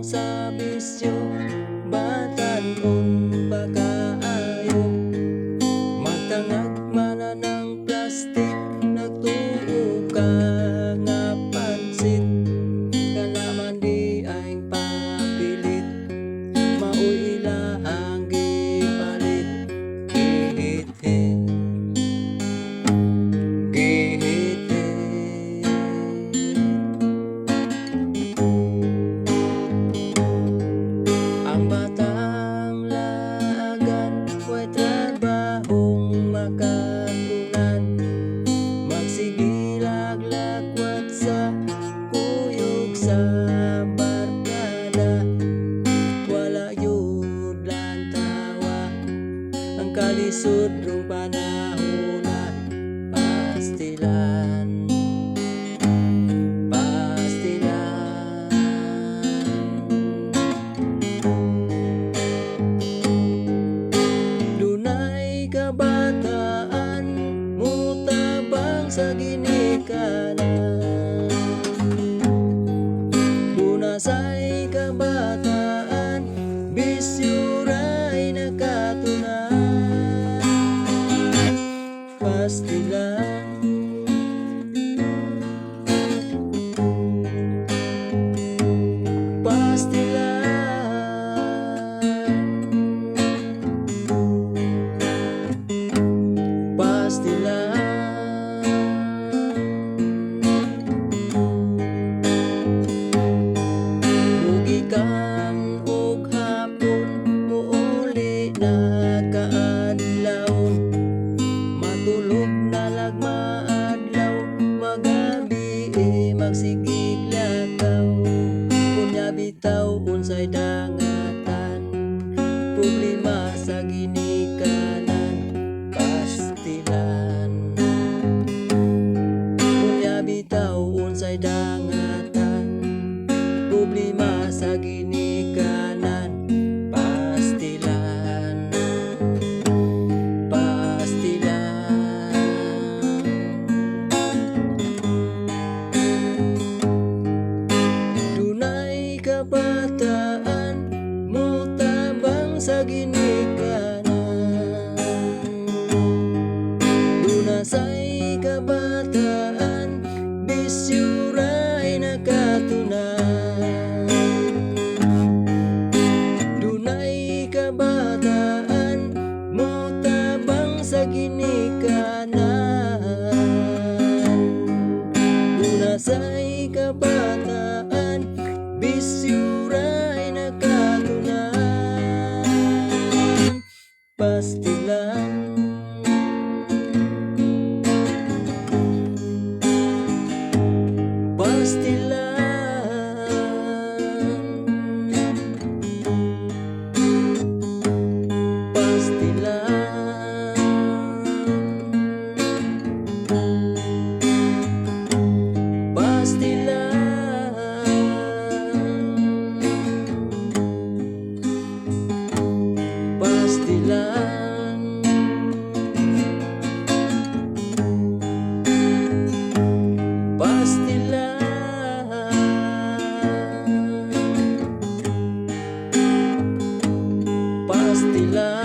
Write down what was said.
sa bisyo, batan-on pagkaayo. Matangag mana ng plastik, nagtuo ka nga pansit. Kanaman di ay papilit, mauy ilahang gipalit. Gihit-hit, gihit-hit. Ang batang laagan, way trabahong makatunan. Magsigilag-lagwat sa kuyog sa barkada. Wala yun lang tawa, ang kalisod rong panahon na pastilan. Pastilan. Dunay kabataan, mutabang sa ginikanan. Dunasay kabataan, bisyo ray nakatunan. Pastilan. Mugikan og hapon, muuli na kaadlawon. Matulog na lagmaadlaw, magabi magsigig-lakaw. Kunya bitaw unsay dangatan, problema sa ginikanan. Pastilan. Kunya bitaw unsay dangatan, problema sa ginikanan. Pastilan. Pastilan. Dunay kabataan, mutabang sa ginikanan. Dunasay kabataan, bisyo ray nakatunan. Dunay kabataan, mutabang sa ginikanan. Dunasay kabataan, bisyo ray nakatunan. Pastilan. Pastilan.